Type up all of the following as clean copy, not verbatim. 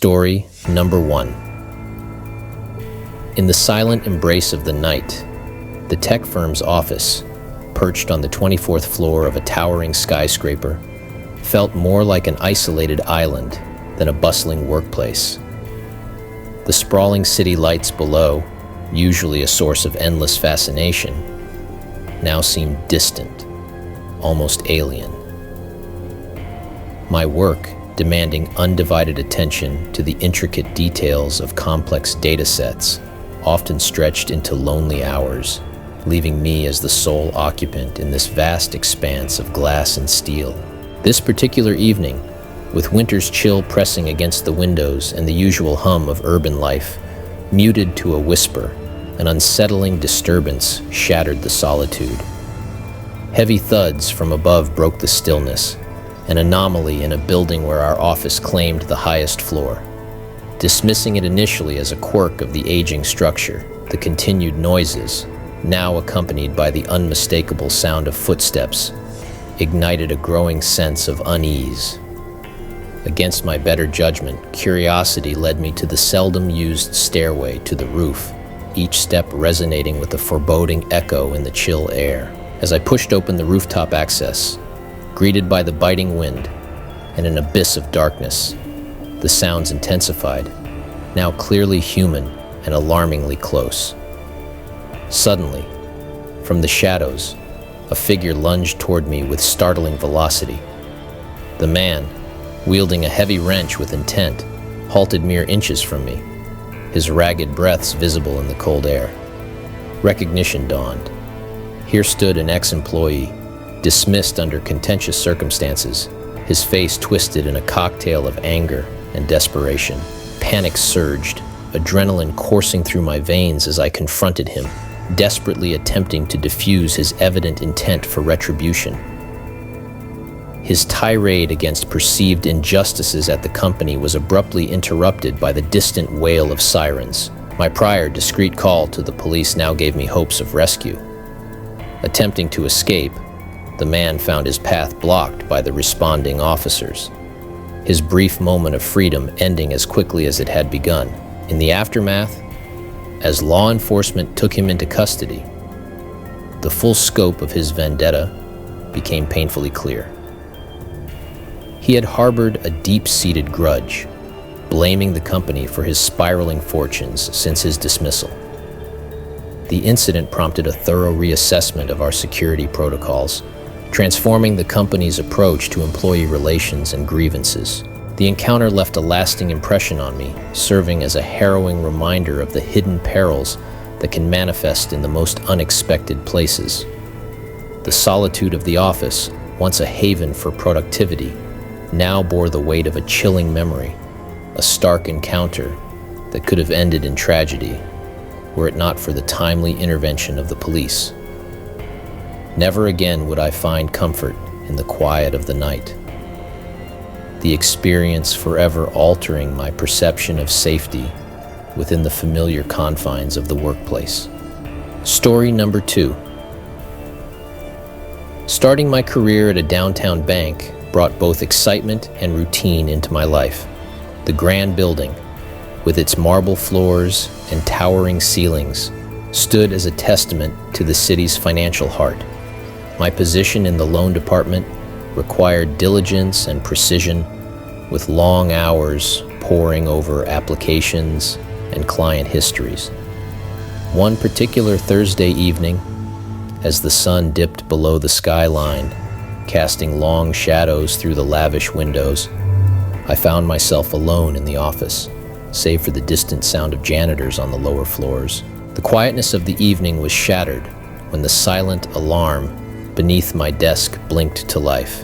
Story number 1. In the silent embrace of the night, the tech firm's office, perched on the 24th floor of a towering skyscraper, felt more like an isolated island than a bustling workplace. The sprawling city lights below, usually a source of endless fascination, now seemed distant, almost alien. My work, demanding undivided attention to the intricate details of complex data sets, often stretched into lonely hours, leaving me as the sole occupant in this vast expanse of glass and steel. This particular evening, with winter's chill pressing against the windows and the usual hum of urban life, muted to a whisper, an unsettling disturbance shattered the solitude. Heavy thuds from above broke the stillness, an anomaly in a building where our office claimed the highest floor. Dismissing it initially as a quirk of the aging structure, the continued noises, now accompanied by the unmistakable sound of footsteps, ignited a growing sense of unease. Against my better judgment, curiosity led me to the seldom-used stairway to the roof, each step resonating with a foreboding echo in the chill air. As I pushed open the rooftop access, greeted by the biting wind and an abyss of darkness, the sounds intensified, now clearly human and alarmingly close. Suddenly, from the shadows, a figure lunged toward me with startling velocity. The man, wielding a heavy wrench with intent, halted mere inches from me, his ragged breaths visible in the cold air. Recognition dawned. Here stood an ex-employee, dismissed under contentious circumstances, his face twisted in a cocktail of anger and desperation. Panic surged, adrenaline coursing through my veins as I confronted him, desperately attempting to diffuse his evident intent for retribution. His tirade against perceived injustices at the company was abruptly interrupted by the distant wail of sirens. My prior discreet call to the police now gave me hopes of rescue. Attempting to escape, the man found his path blocked by the responding officers, his brief moment of freedom ending as quickly as it had begun. In the aftermath, as law enforcement took him into custody, the full scope of his vendetta became painfully clear. He had harbored a deep-seated grudge, blaming the company for his spiraling fortunes since his dismissal. The incident prompted a thorough reassessment of our security protocols, transforming the company's approach to employee relations and grievances. The encounter left a lasting impression on me, serving as a harrowing reminder of the hidden perils that can manifest in the most unexpected places. The solitude of the office, once a haven for productivity, now bore the weight of a chilling memory, a stark encounter that could have ended in tragedy were it not for the timely intervention of the police. Never again would I find comfort in the quiet of the night, the experience forever altering my perception of safety within the familiar confines of the workplace. Story number 2. Starting my career at a downtown bank brought both excitement and routine into my life. The grand building, with its marble floors and towering ceilings, stood as a testament to the city's financial heart. My position in the loan department required diligence and precision, with long hours poring over applications and client histories. One particular Thursday evening, as the sun dipped below the skyline, casting long shadows through the lavish windows, I found myself alone in the office, save for the distant sound of janitors on the lower floors. The quietness of the evening was shattered when the silent alarm beneath my desk blinked to life,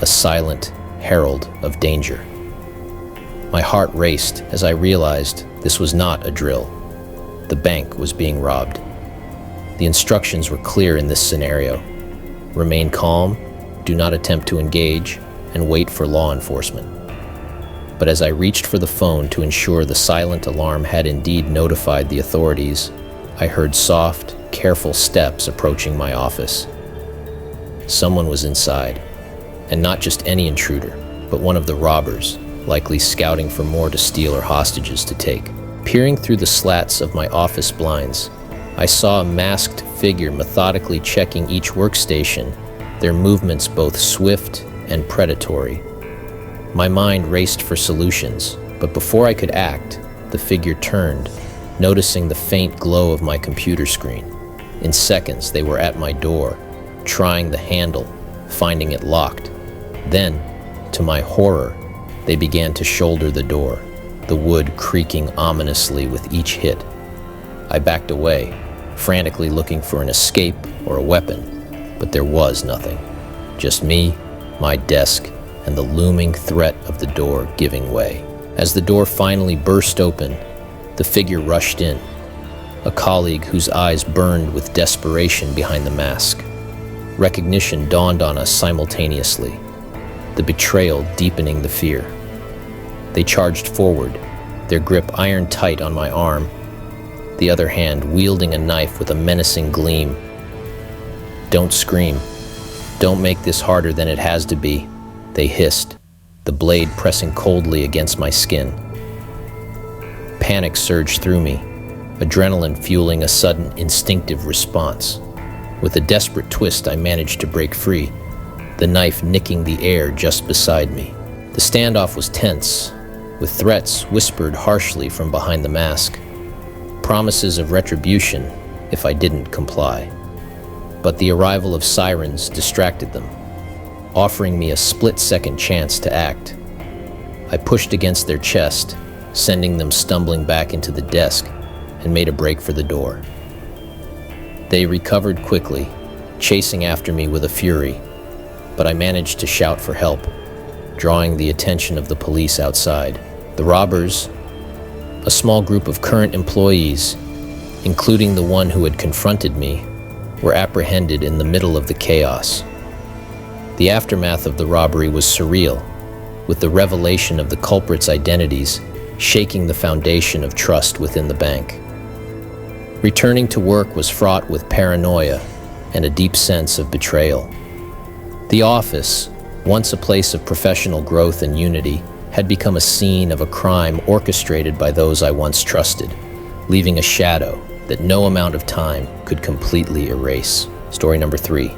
a silent herald of danger. My heart raced as I realized this was not a drill. The bank was being robbed. The instructions were clear in this scenario. Remain calm, do not attempt to engage, and wait for law enforcement. But as I reached for the phone to ensure the silent alarm had indeed notified the authorities, I heard soft, careful steps approaching my office. Someone was inside, and not just any intruder, but one of the robbers, likely scouting for more to steal or hostages to take. Peering through the slats of my office blinds, I saw a masked figure methodically checking each workstation, their movements both swift and predatory. My mind raced for solutions, but before I could act, the figure turned, noticing the faint glow of my computer screen. In seconds, they were at my door, trying the handle, finding it locked. Then, to my horror, they began to shoulder the door, the wood creaking ominously with each hit. I backed away, frantically looking for an escape or a weapon, but there was nothing. Just me, my desk, and the looming threat of the door giving way. As the door finally burst open, the figure rushed in, a colleague whose eyes burned with desperation behind the mask. Recognition dawned on us simultaneously, the betrayal deepening the fear. They charged forward, their grip iron tight on my arm, the other hand wielding a knife with a menacing gleam. "Don't scream. Don't make this harder than it has to be," they hissed, the blade pressing coldly against my skin. Panic surged through me, adrenaline fueling a sudden instinctive response. With a desperate twist, I managed to break free, the knife nicking the air just beside me. The standoff was tense, with threats whispered harshly from behind the mask, promises of retribution if I didn't comply. But the arrival of sirens distracted them, offering me a split-second chance to act. I pushed against their chest, sending them stumbling back into the desk, and made a break for the door. They recovered quickly, chasing after me with a fury, but I managed to shout for help, drawing the attention of the police outside. The robbers, a small group of current employees, including the one who had confronted me, were apprehended in the middle of the chaos. The aftermath of the robbery was surreal, with the revelation of the culprits' identities shaking the foundation of trust within the bank. Returning to work was fraught with paranoia and a deep sense of betrayal. The office, once a place of professional growth and unity, had become a scene of a crime orchestrated by those I once trusted, leaving a shadow that no amount of time could completely erase. Story number 3.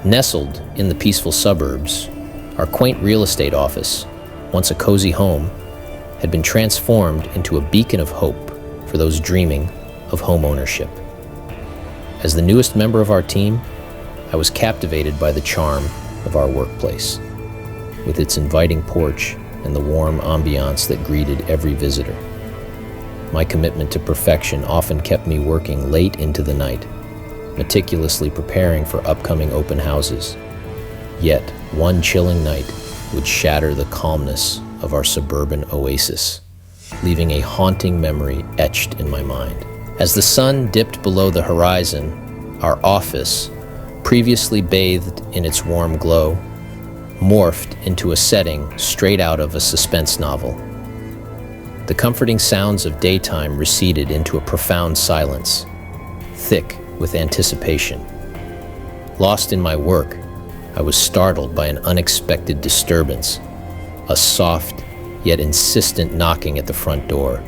Nestled in the peaceful suburbs, our quaint real estate office, once a cozy home, had been transformed into a beacon of hope for those dreaming of home ownership. As the newest member of our team, I was captivated by the charm of our workplace, with its inviting porch and the warm ambiance that greeted every visitor. My commitment to perfection often kept me working late into the night, meticulously preparing for upcoming open houses. Yet, one chilling night would shatter the calmness of our suburban oasis, leaving a haunting memory etched in my mind. As the sun dipped below the horizon, our office, previously bathed in its warm glow, morphed into a setting straight out of a suspense novel. The comforting sounds of daytime receded into a profound silence, thick with anticipation. Lost in my work, I was startled by an unexpected disturbance, a soft yet insistent knocking at the front door,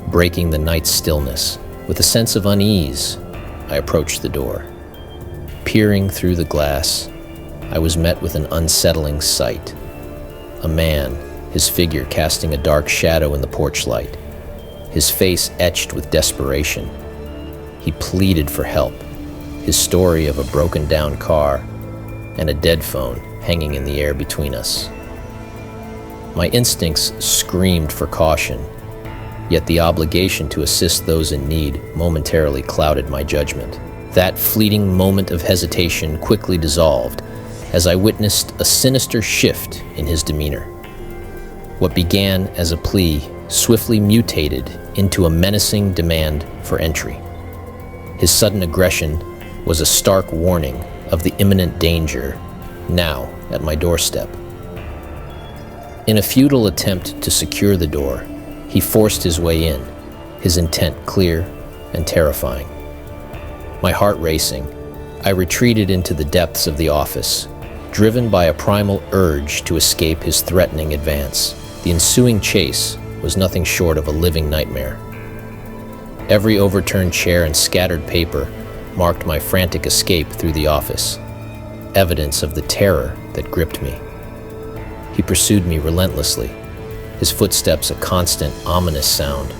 breaking the night's stillness. With a sense of unease, I approached the door. Peering through the glass, I was met with an unsettling sight. A man, his figure casting a dark shadow in the porch light, his face etched with desperation. He pleaded for help, his story of a broken-down car and a dead phone hanging in the air between us. My instincts screamed for caution, yet the obligation to assist those in need momentarily clouded my judgment. That fleeting moment of hesitation quickly dissolved as I witnessed a sinister shift in his demeanor. What began as a plea swiftly mutated into a menacing demand for entry. His sudden aggression was a stark warning of the imminent danger now at my doorstep. In a futile attempt to secure the door, he forced his way in, his intent clear and terrifying. My heart racing, I retreated into the depths of the office, driven by a primal urge to escape his threatening advance. The ensuing chase was nothing short of a living nightmare. Every overturned chair and scattered paper marked my frantic escape through the office, evidence of the terror that gripped me. He pursued me relentlessly, his footsteps a constant, ominous sound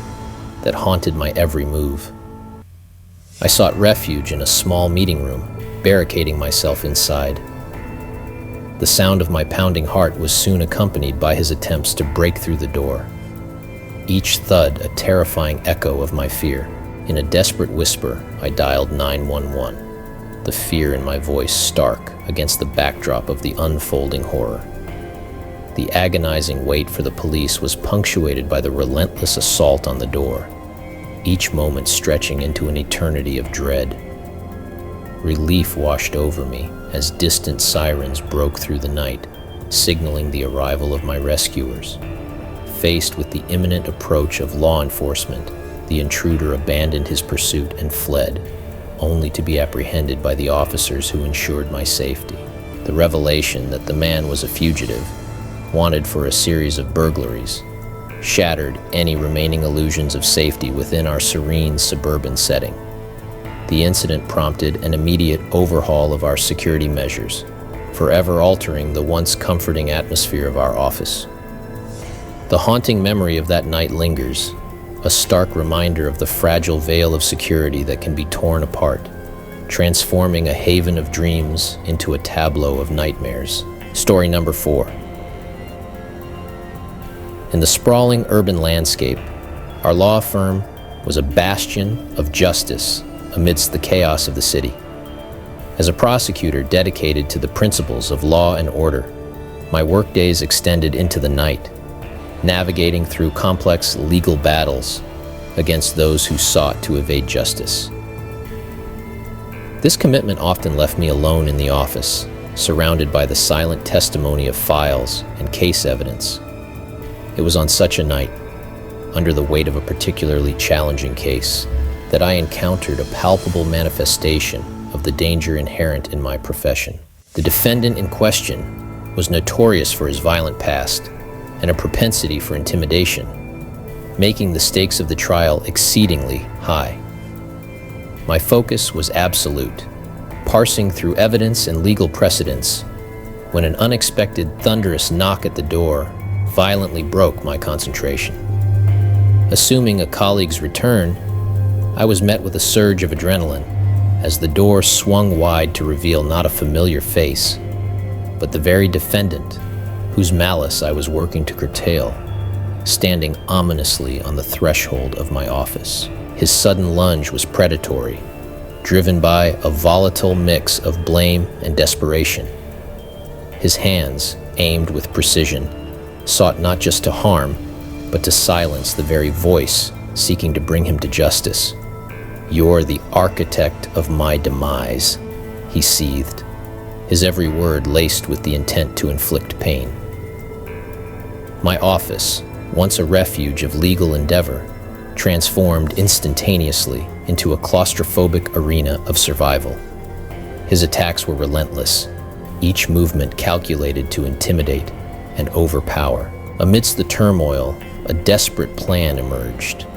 that haunted my every move. I sought refuge in a small meeting room, barricading myself inside. The sound of my pounding heart was soon accompanied by his attempts to break through the door, each thud a terrifying echo of my fear. In a desperate whisper, I dialed 911, the fear in my voice stark against the backdrop of the unfolding horror. The agonizing wait for the police was punctuated by the relentless assault on the door, each moment stretching into an eternity of dread. Relief washed over me as distant sirens broke through the night, signaling the arrival of my rescuers. Faced with the imminent approach of law enforcement, the intruder abandoned his pursuit and fled, only to be apprehended by the officers who ensured my safety. The revelation that the man was a fugitive, wanted for a series of burglaries, shattered any remaining illusions of safety within our serene suburban setting. The incident prompted an immediate overhaul of our security measures, forever altering the once comforting atmosphere of our office. The haunting memory of that night lingers, a stark reminder of the fragile veil of security that can be torn apart, transforming a haven of dreams into a tableau of nightmares. Story number 4. In the sprawling urban landscape, our law firm was a bastion of justice amidst the chaos of the city. As a prosecutor dedicated to the principles of law and order, my workdays extended into the night, navigating through complex legal battles against those who sought to evade justice. This commitment often left me alone in the office, surrounded by the silent testimony of files and case evidence. It was on such a night, under the weight of a particularly challenging case, that I encountered a palpable manifestation of the danger inherent in my profession. The defendant in question was notorious for his violent past and a propensity for intimidation, making the stakes of the trial exceedingly high. My focus was absolute, parsing through evidence and legal precedents, when an unexpected thunderous knock at the door violently broke my concentration. Assuming a colleague's return, I was met with a surge of adrenaline as the door swung wide to reveal not a familiar face, but the very defendant whose malice I was working to curtail, standing ominously on the threshold of my office. His sudden lunge was predatory, driven by a volatile mix of blame and desperation. His hands, aimed with precision, sought not just to harm, but to silence the very voice seeking to bring him to justice. "You're the architect of my demise," he seethed, his every word laced with the intent to inflict pain. My office, once a refuge of legal endeavor, transformed instantaneously into a claustrophobic arena of survival. His attacks were relentless, each movement calculated to intimidate and overpower. Amidst the turmoil, a desperate plan emerged.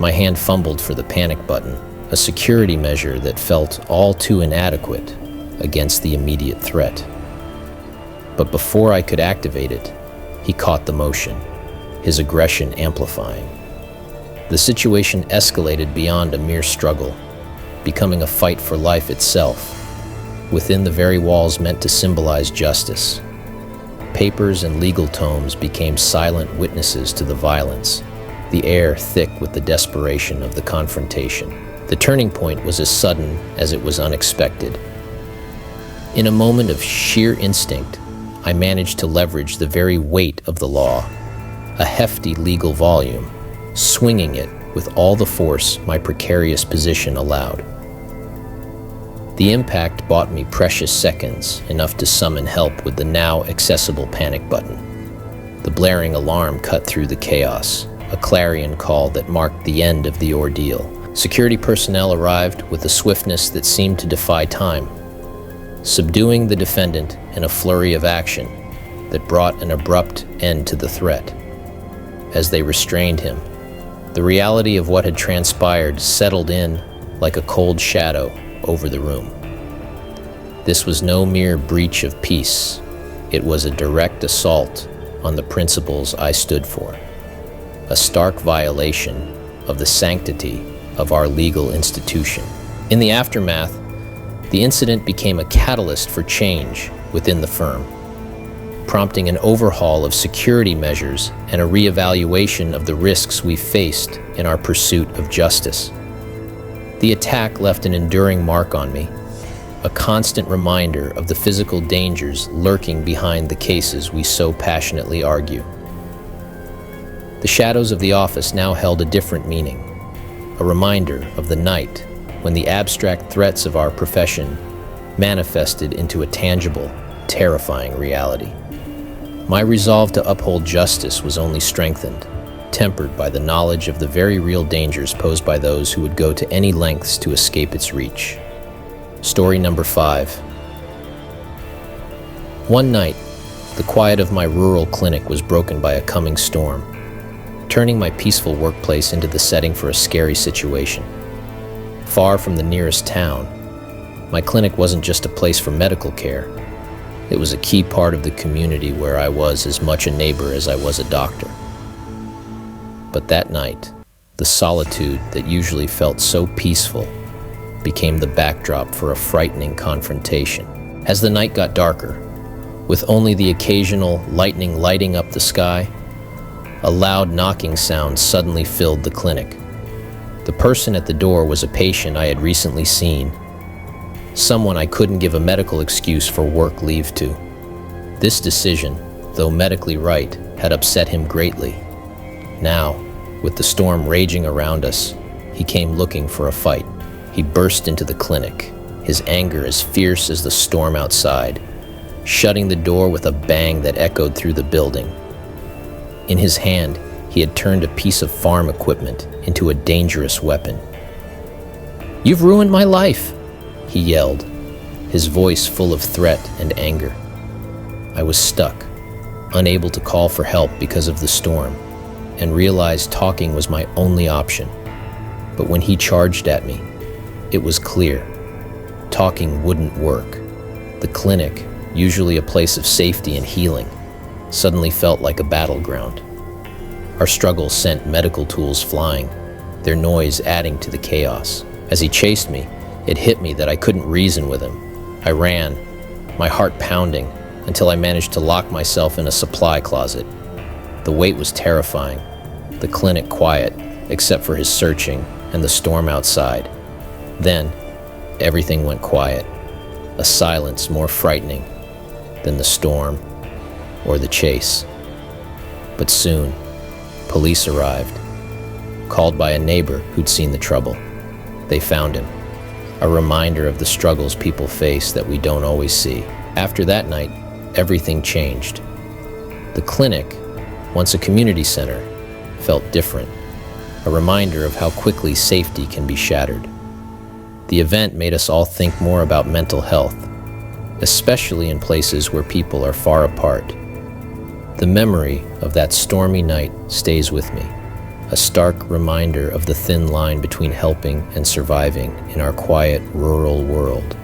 My hand fumbled for the panic button, a security measure that felt all too inadequate against the immediate threat. But before I could activate it, he caught the motion, his aggression amplifying. The situation escalated beyond a mere struggle, becoming a fight for life itself, within the very walls meant to symbolize justice. Papers and legal tomes became silent witnesses to the violence, the air thick with the desperation of the confrontation. The turning point was as sudden as it was unexpected. In a moment of sheer instinct, I managed to leverage the very weight of the law, a hefty legal volume, swinging it with all the force my precarious position allowed. The impact bought me precious seconds, enough to summon help with the now accessible panic button. The blaring alarm cut through the chaos, a clarion call that marked the end of the ordeal. Security personnel arrived with a swiftness that seemed to defy time. subduing the defendant in a flurry of action that brought an abrupt end to the threat. As they restrained him, the reality of what had transpired settled in like a cold shadow over the room. This was no mere breach of peace. It was a direct assault on the principles I stood for, a stark violation of the sanctity of our legal institution. In the aftermath, the incident became a catalyst for change within the firm, prompting an overhaul of security measures and a reevaluation of the risks we faced in our pursuit of justice. The attack left an enduring mark on me, a constant reminder of the physical dangers lurking behind the cases we so passionately argue. The shadows of the office now held a different meaning, a reminder of the night when the abstract threats of our profession manifested into a tangible, terrifying reality. My resolve to uphold justice was only strengthened, tempered by the knowledge of the very real dangers posed by those who would go to any lengths to escape its reach. Story number 5. One night, the quiet of my rural clinic was broken by a coming storm, turning my peaceful workplace into the setting for a scary situation. Far from the nearest town, my clinic wasn't just a place for medical care. It was a key part of the community where I was as much a neighbor as I was a doctor. But that night, the solitude that usually felt so peaceful became the backdrop for a frightening confrontation. As the night got darker, with only the occasional lightning lighting up the sky, a loud knocking sound suddenly filled the clinic. The person at the door was a patient I had recently seen, someone I couldn't give a medical excuse for work leave to. This decision, though medically right, had upset him greatly. Now, with the storm raging around us, he came looking for a fight. He burst into the clinic, his anger as fierce as the storm outside, shutting the door with a bang that echoed through the building. In his hand, he had turned a piece of farm equipment into a dangerous weapon. "You've ruined my life," he yelled, his voice full of threat and anger. I was stuck, unable to call for help because of the storm, and realized talking was my only option. But when he charged at me, it was clear. Talking wouldn't work. The clinic, usually a place of safety and healing, suddenly felt like a battleground. Our struggle sent medical tools flying, their noise adding to the chaos. As he chased me, it hit me that I couldn't reason with him. I ran, my heart pounding, until I managed to lock myself in a supply closet. The wait was terrifying, the clinic quiet, except for his searching and the storm outside. Then, everything went quiet, a silence more frightening than the storm or the chase. But soon, police arrived, called by a neighbor who'd seen the trouble. They found him, a reminder of the struggles people face that we don't always see. After that night, everything changed. The clinic, once a community center, felt different, a reminder of how quickly safety can be shattered. The event made us all think more about mental health, especially in places where people are far apart. The memory of that stormy night stays with me, a stark reminder of the thin line between helping and surviving in our quiet rural world.